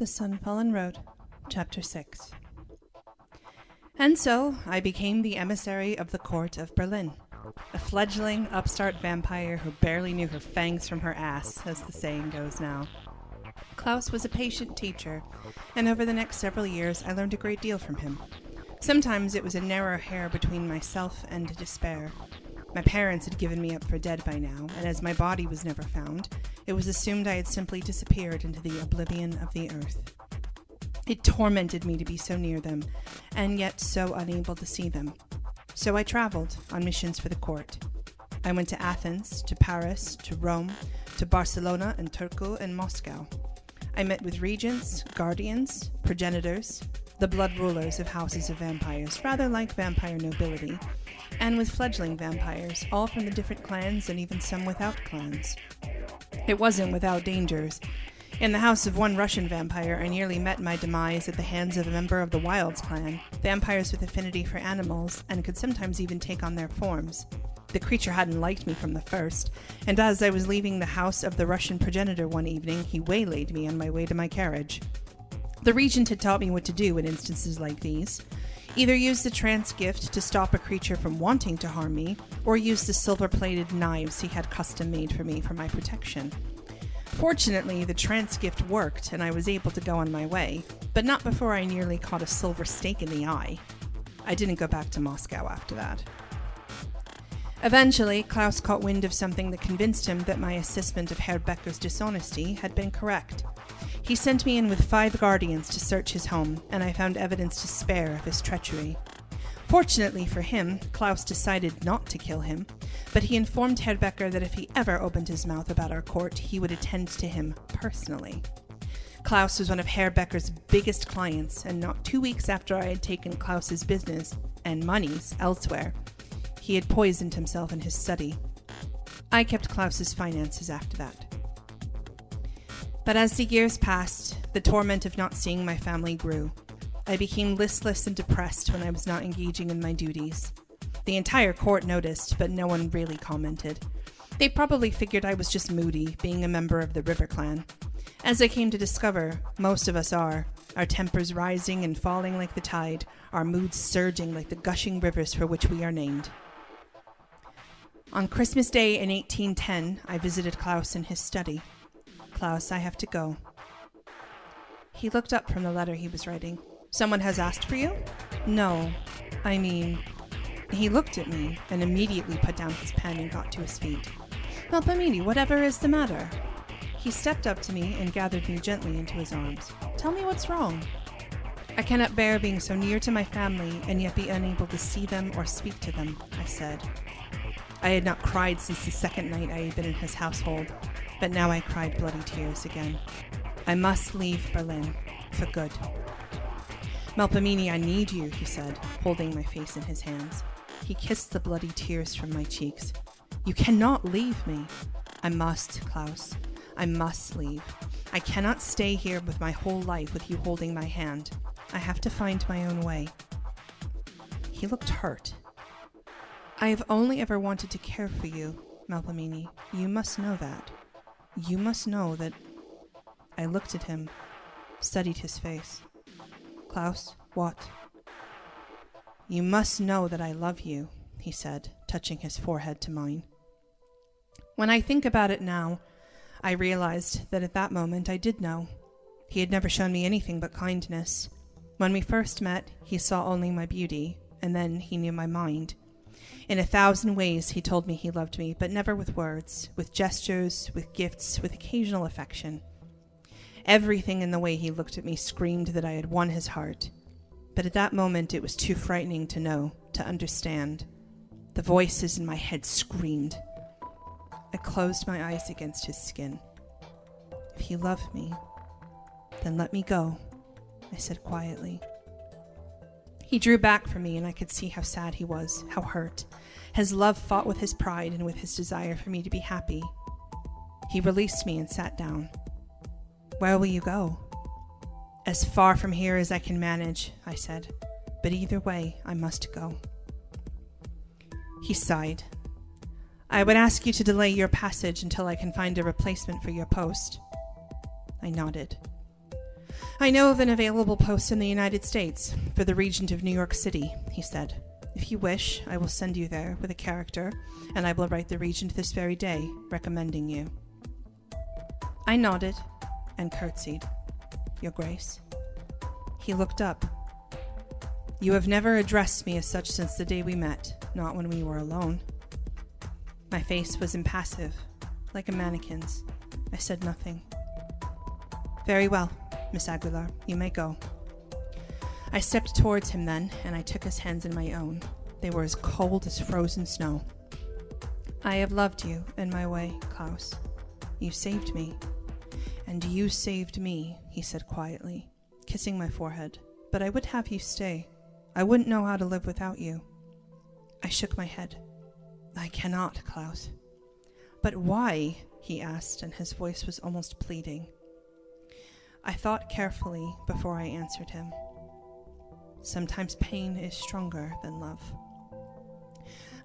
The Sunfallen Road, Chapter 6. And so I became the emissary of the court of Berlin, a fledgling upstart vampire who barely knew her fangs from her ass, as the saying goes now. Klaus was a patient teacher, and over the next several years I learned a great deal from him. Sometimes it was a narrow hair between myself and despair. My parents had given me up for dead by now, and as my body was never found, it was assumed I had simply disappeared into the oblivion of the earth. It tormented me to be so near them, and yet so unable to see them. So I traveled on missions for the court. I went to Athens, to Paris, to Rome, to Barcelona and Turku and Moscow. I met with regents, guardians, progenitors, the blood rulers of houses of vampires, rather like vampire nobility, and with fledgling vampires, all from the different clans and even some without clans. It wasn't without dangers. In the house of one Russian vampire, I nearly met my demise at the hands of a member of the Wilds clan, vampires with affinity for animals, and could sometimes even take on their forms. The creature hadn't liked me from the first, and as I was leaving the house of the Russian progenitor one evening, he waylaid me on my way to my carriage. The regent had taught me what to do in instances like these. Either use the trance gift to stop a creature from wanting to harm me, or use the silver-plated knives he had custom-made for me for my protection. Fortunately, the trance gift worked, and I was able to go on my way, but not before I nearly caught a silver stake in the eye. I didn't go back to Moscow after that. Eventually, Klaus caught wind of something that convinced him that my assessment of Herr Becker's dishonesty had been correct. He sent me in with 5 guardians to search his home, and I found evidence to spare of his treachery. Fortunately for him, Klaus decided not to kill him, but he informed Herr Becker that if he ever opened his mouth about our court, he would attend to him personally. Klaus was one of Herr Becker's biggest clients, and not 2 weeks after I had taken Klaus's business and monies elsewhere, he had poisoned himself in his study. I kept Klaus's finances after that. But as the years passed, the torment of not seeing my family grew. I became listless and depressed when I was not engaging in my duties. The entire court noticed, but no one really commented. They probably figured I was just moody, being a member of the River Clan. As I came to discover, most of us are, our tempers rising and falling like the tide, our moods surging like the gushing rivers for which we are named. On Christmas Day in 1810, I visited Klaus in his study. Klaus, I have to go. He looked up from the letter he was writing. Someone has asked for you? No, I mean... He looked at me and immediately put down his pen and got to his feet. Melpomene, whatever is the matter? He stepped up to me and gathered me gently into his arms. Tell me what's wrong. I cannot bear being so near to my family and yet be unable to see them or speak to them, I said. I had not cried since the second night I had been in his household, but now I cried bloody tears again. I must leave Berlin, for good. Melpomene, I need you, he said, holding my face in his hands. He kissed the bloody tears from my cheeks. You cannot leave me. I must, Klaus. I must leave. I cannot stay here with my whole life with you holding my hand. I have to find my own way. He looked hurt. I have only ever wanted to care for you, Melpomene. You must know that. You must know that... I looked at him, studied his face. Klaus, what? You must know that I love you, he said, touching his forehead to mine. When I think about it now, I realized that at that moment I did know. He had never shown me anything but kindness. When we first met, he saw only my beauty, and then he knew my mind. In 1,000 ways he told me he loved me, but never with words, with gestures, with gifts, with occasional affection. Everything in the way he looked at me screamed that I had won his heart. But at that moment it was too frightening to know, to understand. The voices in my head screamed. I closed my eyes against his skin. If you love me, then let me go, I said quietly. He drew back from me, and I could see how sad he was, how hurt. His love fought with his pride and with his desire for me to be happy. He released me and sat down. Where will you go? As far from here as I can manage, I said. But either way, I must go. He sighed. I would ask you to delay your passage until I can find a replacement for your post. I nodded. I know of an available post in the United States for the Regent of New York City, he said. If you wish, I will send you there with a character, and I will write the Regent this very day, recommending you. I nodded and curtsied. Your Grace. He looked up. You have never addressed me as such since the day we met, not when we were alone. My face was impassive, like a mannequin's. I said nothing. Very well, Miss Aguilar, you may go. I stepped towards him then, and I took his hands in my own. They were as cold as frozen snow. I have loved you in my way, Klaus. You saved me. And you saved me, he said quietly, kissing my forehead. But I would have you stay. I wouldn't know how to live without you. I shook my head. I cannot, Klaus. But why? He asked, and his voice was almost pleading. I thought carefully before I answered him. Sometimes pain is stronger than love.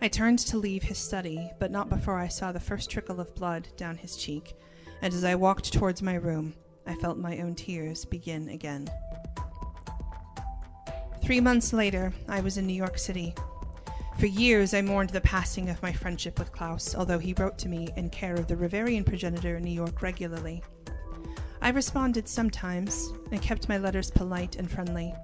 I turned to leave his study, but not before I saw the first trickle of blood down his cheek, and as I walked towards my room, I felt my own tears begin again. 3 months later, I was in New York City. For years, I mourned the passing of my friendship with Klaus, although he wrote to me in care of the Riverian progenitor in New York regularly. I responded sometimes, and kept my letters polite and friendly.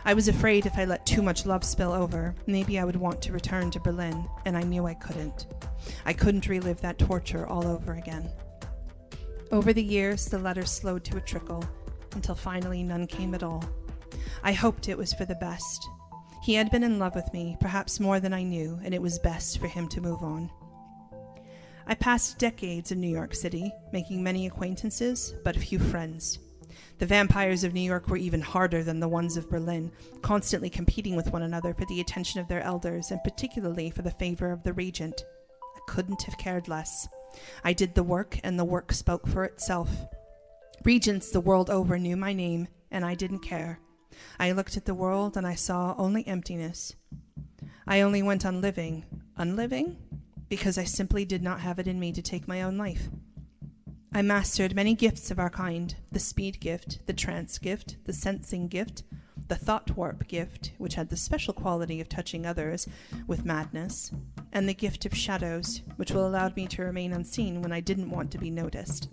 I was afraid if I let too much love spill over, maybe I would want to return to Berlin, and I knew I couldn't. I couldn't relive that torture all over again. Over the years, the letters slowed to a trickle, until finally none came at all. I hoped it was for the best. He had been in love with me, perhaps more than I knew, and it was best for him to move on. I passed decades in New York City, making many acquaintances, but few friends. The vampires of New York were even harder than the ones of Berlin, constantly competing with one another for the attention of their elders, and particularly for the favor of the regent. I couldn't have cared less. I did the work, and the work spoke for itself. Regents the world over knew my name, and I didn't care. I looked at the world, and I saw only emptiness. I only went on living. Unliving? Because I simply did not have it in me to take my own life. I mastered many gifts of our kind, the speed gift, the trance gift, the sensing gift, the thought warp gift, which had the special quality of touching others with madness, and the gift of shadows, which will allow me to remain unseen when I didn't want to be noticed.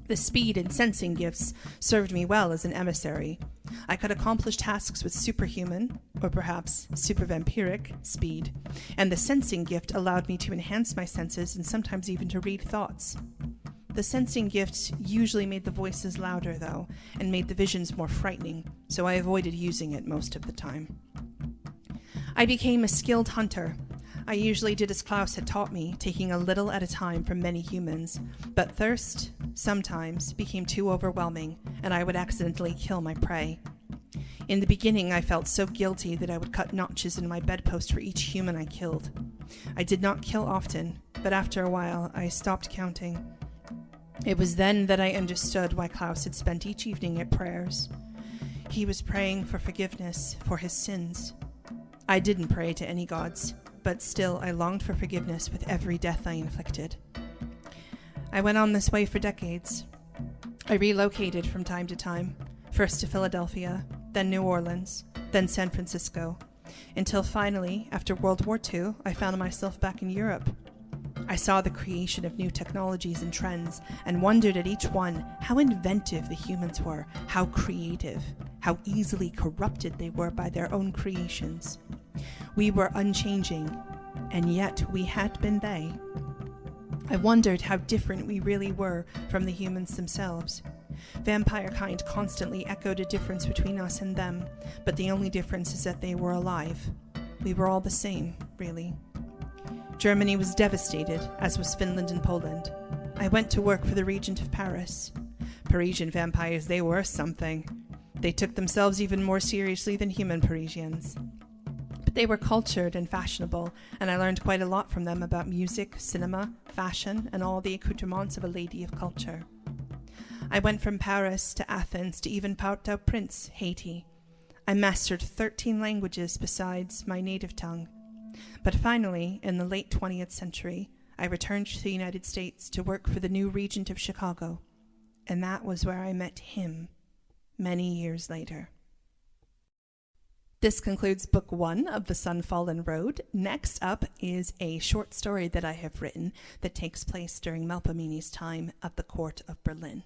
The speed and sensing gifts served me well as an emissary. I could accomplish tasks with superhuman, or perhaps super vampiric, speed, and the sensing gift allowed me to enhance my senses and sometimes even to read thoughts. The sensing gift usually made the voices louder, though, and made the visions more frightening, so I avoided using it most of the time. I became a skilled hunter. I usually did as Klaus had taught me, taking a little at a time from many humans, but thirst, sometimes, became too overwhelming, and I would accidentally kill my prey. In the beginning, I felt so guilty that I would cut notches in my bedpost for each human I killed. I did not kill often, but after a while, I stopped counting. It was then that I understood why Klaus had spent each evening at prayers. He was praying for forgiveness for his sins. I didn't pray to any gods, but still I longed for forgiveness with every death I inflicted. I went on this way for decades. I relocated from time to time, first to Philadelphia, then New Orleans, then San Francisco, until finally, after World War II, I found myself back in Europe. I saw the creation of new technologies and trends, and wondered at each one how inventive the humans were, how creative, how easily corrupted they were by their own creations. We were unchanging, and yet we had been they. I wondered how different we really were from the humans themselves. Vampire kind constantly echoed a difference between us and them, but the only difference is that they were alive. We were all the same, really. Germany was devastated, as was Finland and Poland. I went to work for the Regent of Paris. Parisian vampires, they were something. They took themselves even more seriously than human Parisians. But they were cultured and fashionable, and I learned quite a lot from them about music, cinema, fashion, and all the accoutrements of a lady of culture. I went from Paris to Athens to even Port-au-Prince, Haiti. I mastered 13 languages besides my native tongue. But finally, in the late 20th century, I returned to the United States to work for the new Regent of Chicago, and that was where I met him, many years later. This concludes Book 1 of The Sunfallen Road. Next up is a short story that I have written that takes place during Melpomene's time at the court of Berlin.